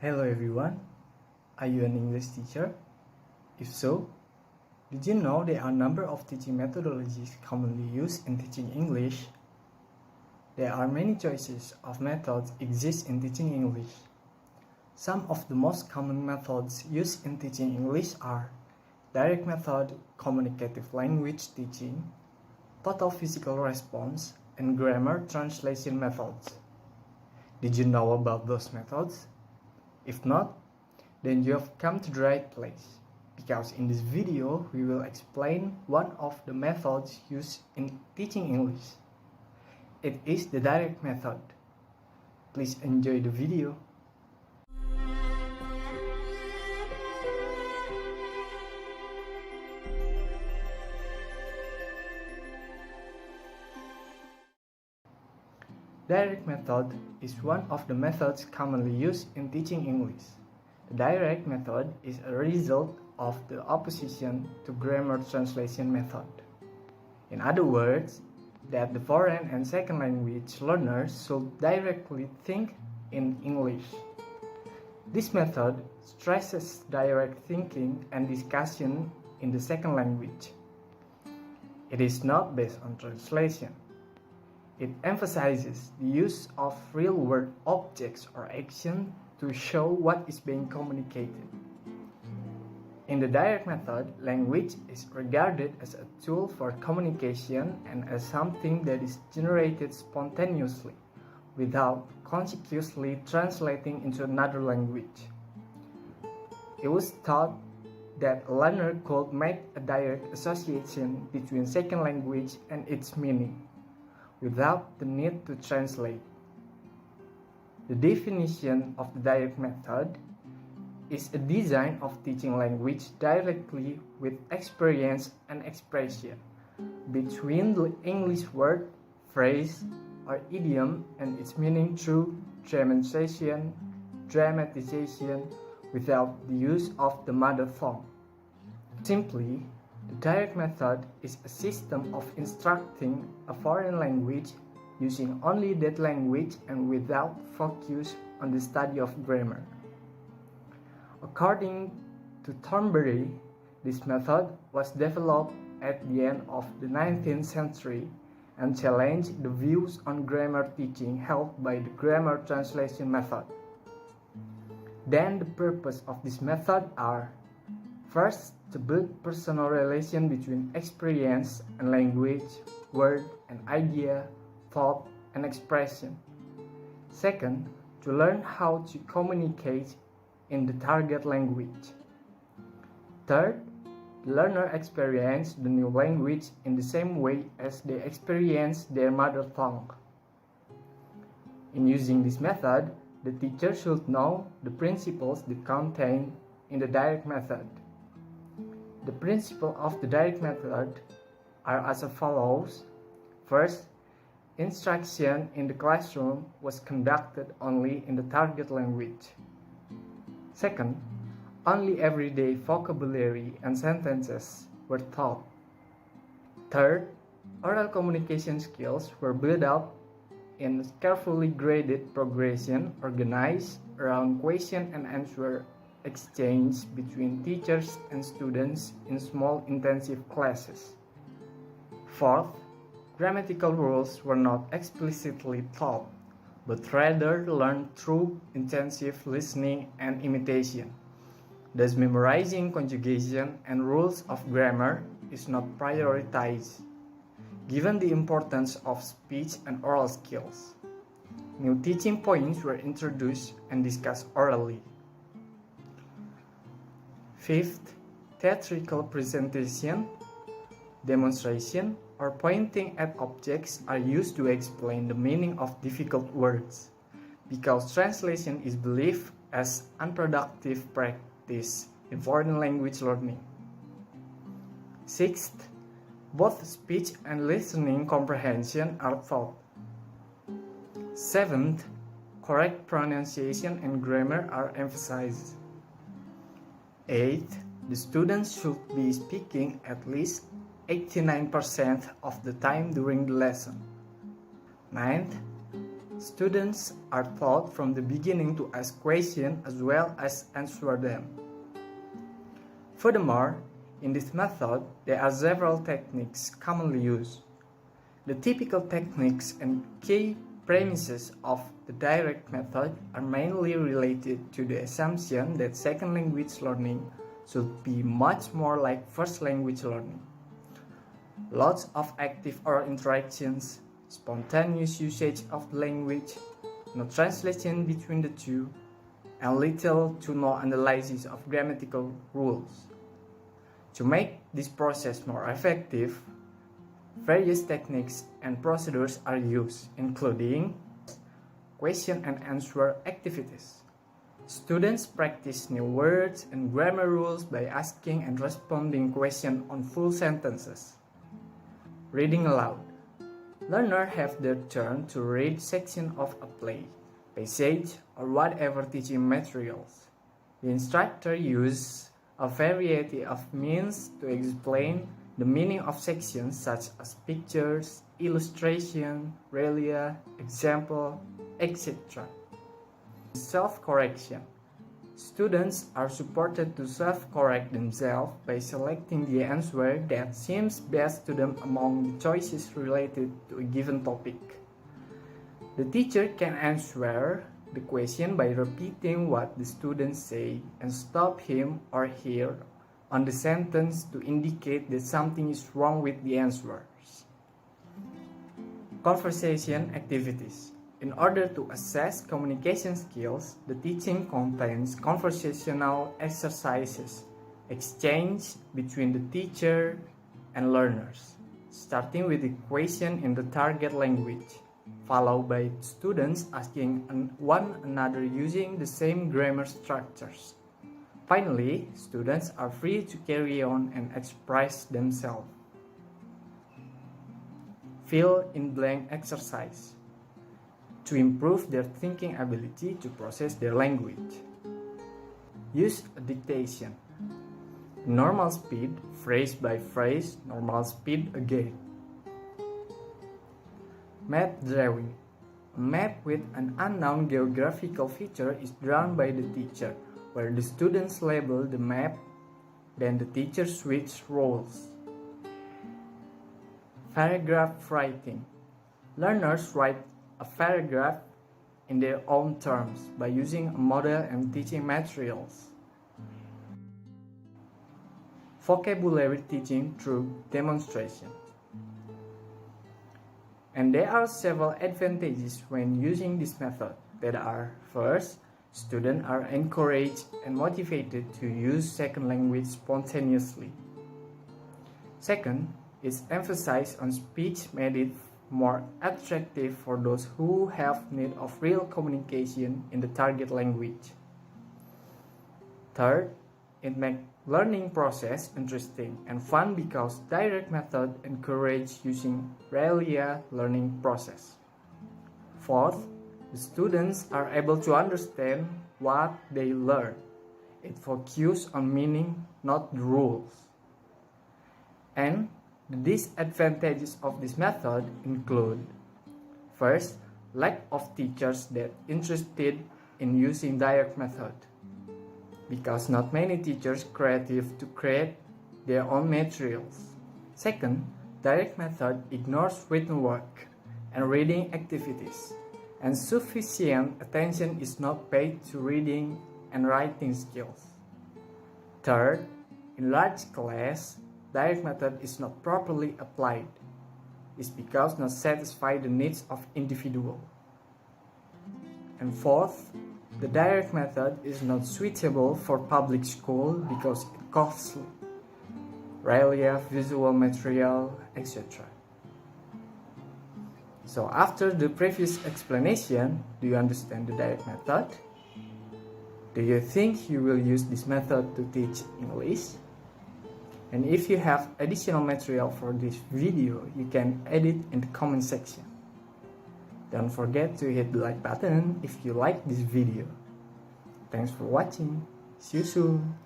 Hello everyone, are you an English teacher? If so, did you know there are a number of teaching methodologies commonly used in teaching English? There are many choices of methods exist in teaching English. Some of the most common methods used in teaching English are direct method, communicative language teaching, total physical response, and grammar translation methods. Did you know about those methods? If not, then you have come to the right place, because in this video we will explain one of the methods used in teaching English. It is the direct method. Please enjoy the video. Direct method is one of the methods commonly used in teaching English. The direct method is a result of the opposition to grammar translation method. In other words, that the foreign and second language learners should directly think in English. This method stresses direct thinking and discussion in the second language. It is not based on translation. It emphasizes the use of real-world objects or action to show what is being communicated. In the direct method, language is regarded as a tool for communication and as something that is generated spontaneously, without consciously translating into another language. It was thought that a learner could make a direct association between second language and its meaning, without the need to translate. The definition of the direct method is a design of teaching language directly with experience and expression between the English word, phrase, or idiom and its meaning through demonstration, dramatization, without the use of the mother tongue. Simply, the direct method is a system of instructing a foreign language using only that language and without focus on the study of grammar. According to Thornbury, this method was developed at the end of the 19th century and challenged the views on grammar teaching held by the grammar translation method. Then the purpose of this method are: first, to build personal relation between experience and language, word and idea, thought and expression. Second, to learn how to communicate in the target language. Third, the learner experience the new language in the same way as they experience their mother tongue. In using this method, the teacher should know the principles that contained in the direct method. The principles of the direct method are as follows. First, instruction in the classroom was conducted only in the target language. Second, only everyday vocabulary and sentences were taught. Third, oral communication skills were built up in carefully graded progression organized around question and answer exchange between teachers and students in small intensive classes. Fourth, grammatical rules were not explicitly taught, but rather learned through intensive listening and imitation. Thus, memorizing conjugation and rules of grammar is not prioritized, given the importance of speech and oral skills. New teaching points were introduced and discussed orally. Fifth, theatrical presentation, demonstration, or pointing at objects are used to explain the meaning of difficult words, because translation is believed as unproductive practice in foreign language learning. Sixth, both speech and listening comprehension are taught. Seventh, correct pronunciation and grammar are emphasized. Eighth, the students should be speaking at least 89% of the time during the lesson. Ninth, Students are taught from the beginning to ask questions as well as answer them. Furthermore, in this method, there are several techniques commonly used. The typical techniques and key premises of the direct method are mainly related to the assumption that second language learning should be much more like first language learning. Lots of active oral interactions, spontaneous usage of the language, no translation between the two, and little to no analysis of grammatical rules. To make this process more effective, various techniques and procedures are used, including question and answer activities. Students practice new words and grammar rules by asking and responding questions on full sentences. Reading aloud. Learners have their turn to read sections of a play, passage, or whatever teaching materials. The instructor uses a variety of means to explain the meaning of sections such as pictures, illustration, realia, example, etc. Self-correction. Students are supported to self-correct themselves by selecting the answer that seems best to them among the choices related to a given topic. The teacher can answer the question by repeating what the students say and stop him or her on the sentence to indicate that something is wrong with the answers. Conversation activities. In order to assess communication skills, the teaching contains conversational exercises, exchange between the teacher and learners, starting with the question in the target language, followed by students asking one another using the same grammar structures. Finally, students are free to carry on and express themselves. Fill in blank exercise. To improve their thinking ability to process their language. Use a dictation. Normal speed, phrase by phrase, normal speed again. Map drawing. A map with an unknown geographical feature is drawn by the teacher, where the students label the map, then the teacher switches roles. Paragraph writing. Learners write a paragraph in their own terms by using a model and teaching materials. Vocabulary teaching through demonstration. And there are several advantages when using this method that are: first, students are encouraged and motivated to use second language spontaneously. Second, its emphasis on speech made it more attractive for those who have need of real communication in the target language. Third, it makes learning process interesting and fun because direct method encourage using realia learning process. Fourth, the students are able to understand what they learn. It focuses on meaning, not the rules. And the disadvantages of this method include: first, lack of teachers that interested in using direct method, because not many teachers creative to create their own materials. Second, direct method ignores written work and reading activities, and sufficient attention is not paid to reading and writing skills. Third, in large class, direct method is not properly applied. It's because not satisfy the needs of individual. And fourth, the direct method is not suitable for public school because it costly, realia, visual material, etc. So after the previous explanation, do you understand the direct method? Do you think you will use this method to teach English? And if you have additional material for this video, you can add it in the comment section. Don't forget to hit the like button if you like this video. Thanks for watching. See you soon.